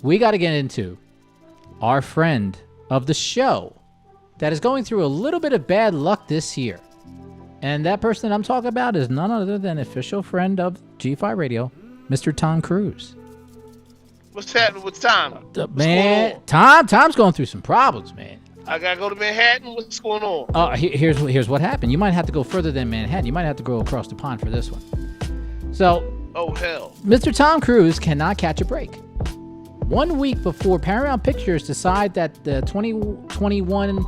we got to get into our friend of the show that is going through a little bit of bad luck this year. And that person I'm talking about is none other than official friend of G-Phi Radio, Mr. Tom Cruise. What's happening with Tom? Man, Tom's going through some problems, man. I gotta go to Manhattan. What's going on? Here's what happened. You might have to go further than Manhattan. You might have to go across the pond for this one. So, oh hell, Mr. Tom Cruise cannot catch a break. 1 week before Paramount Pictures decide that the 2021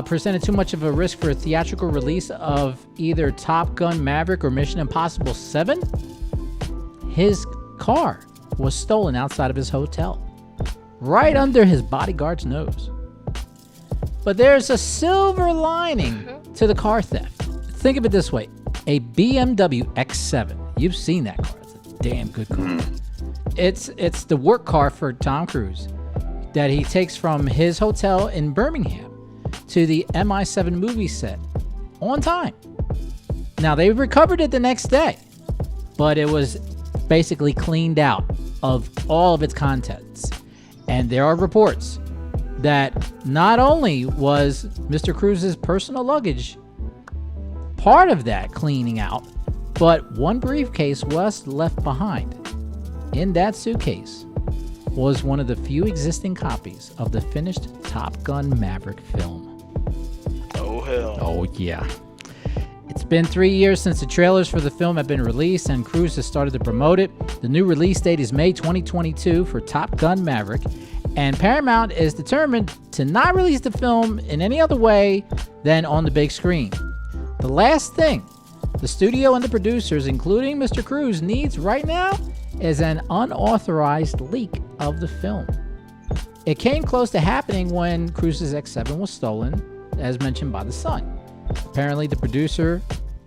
presented too much of a risk for a theatrical release of either Top Gun Maverick or Mission Impossible 7, his car was stolen outside of his hotel, right under his bodyguard's nose. But there's a silver lining to the car theft. Think of it this way. A BMW X7. You've seen that car. It's a damn good car. It's the work car for Tom Cruise that he takes from his hotel in Birmingham to the MI7 movie set on time. Now, they recovered it the next day, but it was basically cleaned out of all of its contents. And there are reports that not only was Mr. Cruise's personal luggage part of that cleaning out, but one briefcase was left behind. In that suitcase was one of the few existing copies of the finished Top Gun Maverick film. Oh hell. Oh yeah. It's been 3 years since the trailers for the film have been released and Cruise has started to promote it. The new release date is May 2022 for Top Gun Maverick, and Paramount is determined to not release the film in any other way than on the big screen. The last thing the studio and the producers, including Mr. Cruise, needs right now is an unauthorized leak of the film. It came close to happening when Cruise's X7 was stolen, as mentioned by The Sun. Apparently, the producer,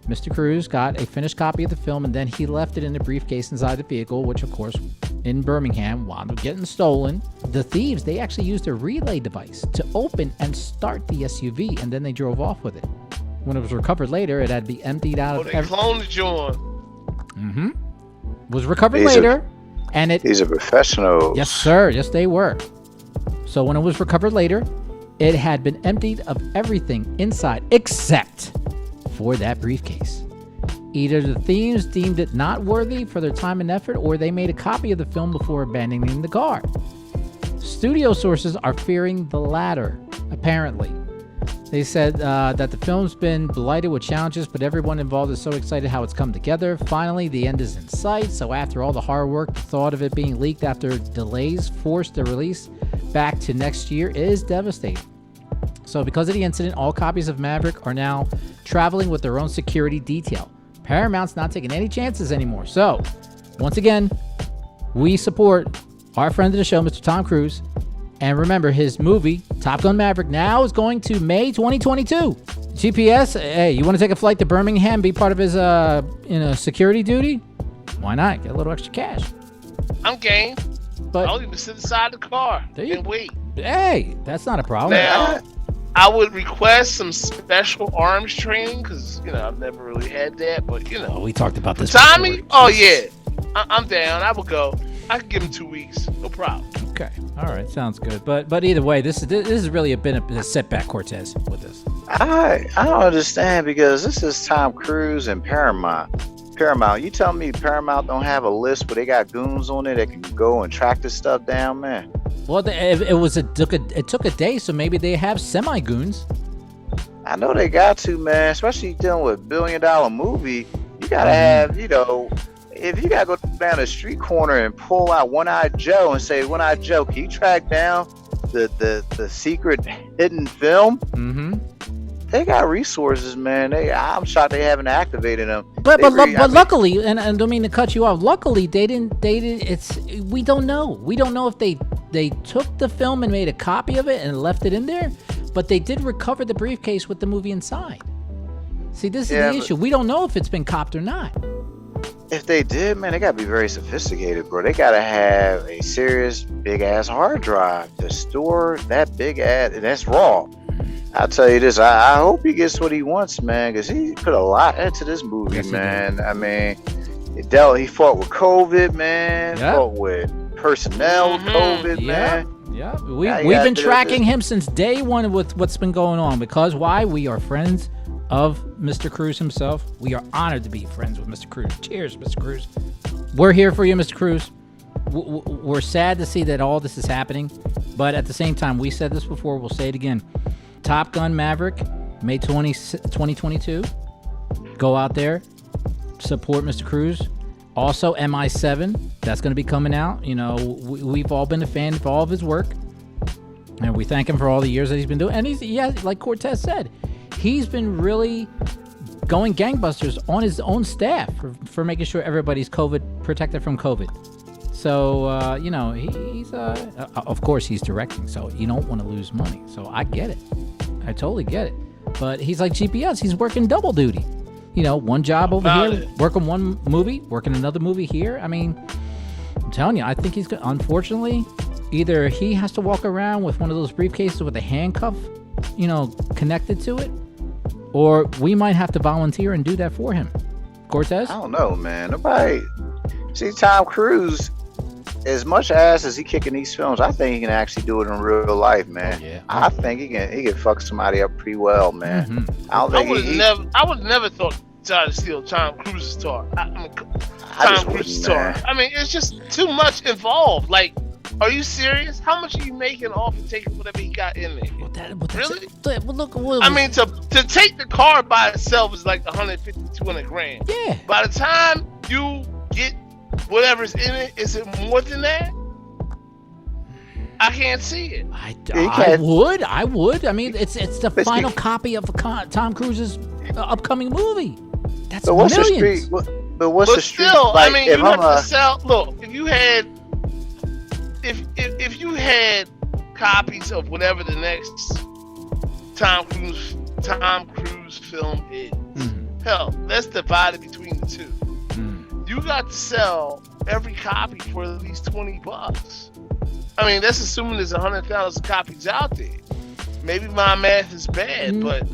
Mr. Cruise, got a finished copy of the film and then he left it in a briefcase inside the vehicle, which, of course, in Birmingham, wound up getting stolen. The thieves, they actually used a relay device to open and start the SUV, and then they drove off with it. When it was recovered later, it had to be emptied out of they cloned the joint. Mm-hmm. Was recovered later, and it... These are professionals. Yes, sir. Yes, they were. So when it was recovered later, it had been emptied of everything inside except for that briefcase. Either the thieves deemed it not worthy for their time and effort, or they made a copy of the film before abandoning the car. Studio sources are fearing the latter, apparently. They said that the film's been blighted with challenges, but everyone involved is so excited how it's come together. Finally, the end is in sight. So after all the hard work, the thought of it being leaked after delays forced the release back to next year is devastating. So because of the incident, all copies of Maverick are now traveling with their own security detail. Paramount's not taking any chances anymore. So once again, we support our friend of the show, Mr. Tom Cruise. And remember, his movie, Top Gun Maverick, now is going to May 2022. GPS, hey, you want to take a flight to Birmingham, be part of his security duty? Why not? Get a little extra cash. I'm game. But I'll even sit inside the car and wait. Hey, that's not a problem. Now, I would request some special arms training because, I've never really had that. But, we talked about this Tommy? before. Oh, yeah. I'm down. I will go. I can give him 2 weeks. No problem. Okay. All right. Sounds good. But either way, this is really been a setback, Cortez, with this. I don't understand because this is Tom Cruise and Paramount. You tell me Paramount don't have a list where they got goons on it that can go and track this stuff down, man? Well, it took a day, so maybe they have semi-goons. I know they got to, man. Especially dealing with $1 billion movie, you gotta have, if you gotta go down a street corner and pull out One-Eyed Joe and say, One-Eyed Joe, can you track down the secret hidden film? Mm-hmm. They got resources, man. I'm shocked they haven't activated them. But luckily, and I don't mean to cut you off. Luckily, they didn't. We don't know. We don't know if they took the film and made a copy of it and left it in there. But they did recover the briefcase with the movie inside. See, this is the issue. We don't know if it's been copped or not. If they did, man, they gotta be very sophisticated, bro. They gotta have a serious big ass hard drive to store that big ass. And that's raw. I'll tell you this. I hope he gets what he wants, man, because he put a lot into this movie, man. I mean, he fought with COVID, man. Yep. Fought with personnel COVID, man. Yeah, Now you we've gotta been do tracking this. him since day one with what's been going on. Because why? We are friends of Mr. Cruise himself. We are honored to be friends with Mr. Cruise. Cheers, Mr. Cruise. We're here for you, Mr. Cruise. We're sad to see that all this is happening, but at the same time, we said this before, we'll say it again. Top Gun Maverick, May 20, 2022. Go out there, support Mr. Cruise. Also, MI7, that's going to be coming out. You know, we've all been a fan of all of his work, and we thank him for all the years that he's been doing. And he's, like Cortez said, he's been really going gangbusters on his own staff for making sure everybody's protected from COVID. So, you know, he's, of course, he's directing, so you don't want to lose money. So I get it. I totally get it. But he's like GPS. He's working double duty. You know, one job over here, working one movie, working another movie here. I mean, I'm telling you, I think he's good. Unfortunately, either he has to walk around with one of those briefcases with a handcuff, you know, connected to it, or we might have to volunteer and do that for him. Cortez? I don't know, man. Nobody. See, Tom Cruise, as much ass as he kicking these films, I think he can actually do it in real life, man. Yeah. I think he can fuck somebody up pretty well, man. Mm-hmm. I don't think I would never thought try to steal Tom Cruise's tar. Tom Cruise's tar. I mean, it's just too much involved. Like, are you serious? How much are you making off of taking whatever he got in there? Really? I mean, to take the car by itself is like 150, 200 grand. Yeah. By the time you get whatever's in it, is it more than that? I can't see it. I would. I mean, it's the final copy of Tom Cruise's upcoming movie. That's millions. But what's the street? Still, Like, I mean, you have to sell. Look, if you had copies of whatever the next Tom Cruise film is, hell, let's divide it between the two. You got to sell every copy for at least $20. I mean, that's assuming there's 100,000 copies out there. Maybe my math is bad, but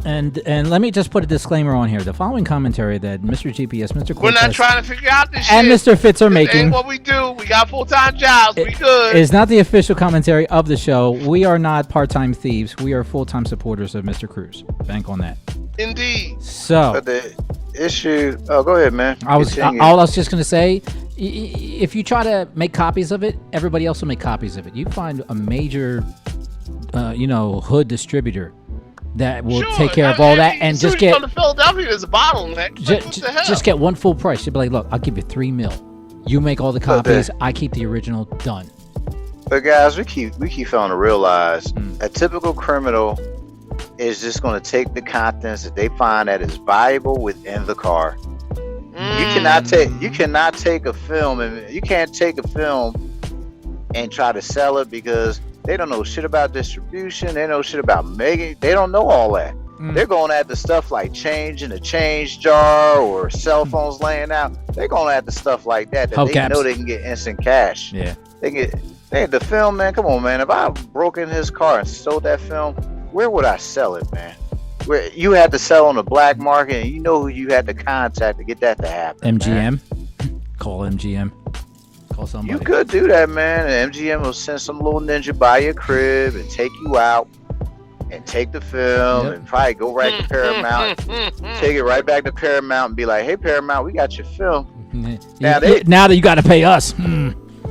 and let me just put a disclaimer on here. The following commentary that Mr. GPS, Mr. Cortez, we're not trying to figure out this and shit. Mr. Fitz are making. Ain't what we do. We got full-time jobs. We good. Is not the official commentary of the show. We are not part-time thieves. We are full-time supporters of Mr. Cruise. Bank on that. Indeed. So, but the issue. Oh, go ahead, man. All I was just gonna say, if you try to make copies of it, everybody else will make copies of it. You find a major, hood distributor that will take care of all that, and just get. To Philadelphia, there's a bottleneck. Just get one full price. You'll be like, look, I'll give you $3 million. You make all the copies. I keep the original. Done. But guys, we keep failing to realize a typical criminal is just going to take the contents that they find that is valuable within the car. You cannot take a film, and you can't take a film and try to sell it because they don't know shit about distribution. They don't know shit about making. They don't know all that. They're going at the stuff like change in a change jar or cell phones laying out. They're going at the stuff like that they know they can get instant cash. Yeah. The film, man. Come on, man. If I broke in his car and stole that film, where would I sell it, man? Where you had to sell on the black market, and you know who you had to contact to get that to happen. MGM. Man. Call MGM. Call somebody. You could do that, man. And MGM will send some little ninja by your crib and take you out and take the film and probably go right to Paramount, take it right back to Paramount and be like, "Hey, Paramount, we got your film." Now that you got to pay us.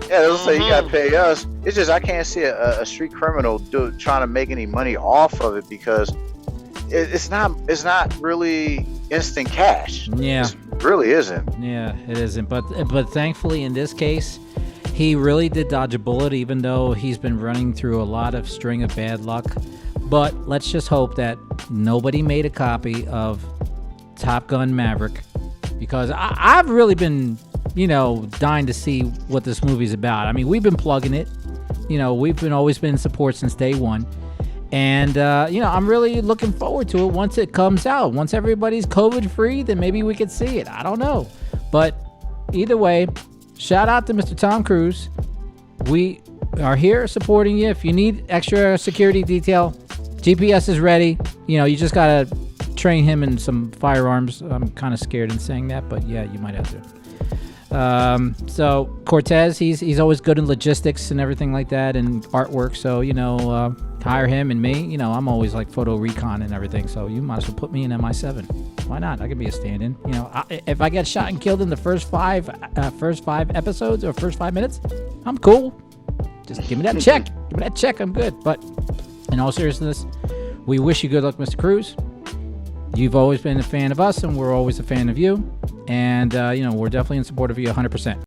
Yeah, they'll say you gotta pay us. It's just I can't see a street criminal trying to make any money off of it because it's not really instant cash. Yeah, it really isn't. Yeah, it isn't. But thankfully in this case, he really did dodge a bullet, even though he's been running through a lot of string of bad luck. But let's just hope that nobody made a copy of Top Gun Maverick, because I've really been dying to see what this movie's about. I mean, we've been plugging it. We've always been in support since day one. And, I'm really looking forward to it once it comes out. Once everybody's COVID-free, then maybe we could see it. I don't know. But either way, shout out to Mr. Tom Cruise. We are here supporting you. If you need extra security detail, GPS is ready. You just got to train him in some firearms. I'm kind of scared in saying that, but yeah, you might have to. So Cortez, he's always good in logistics and everything like that and artwork. So, hire him and me. I'm always like photo recon and everything. So you might as well put me in MI7. Why not? I can be a stand-in. If I get shot and killed in the first five episodes or first 5 minutes, I'm cool. Just give me that check. Give me that check. I'm good. But in all seriousness, we wish you good luck, Mr. Cruise. You've always been a fan of us, and we're always a fan of you. And, we're definitely in support of you 100%.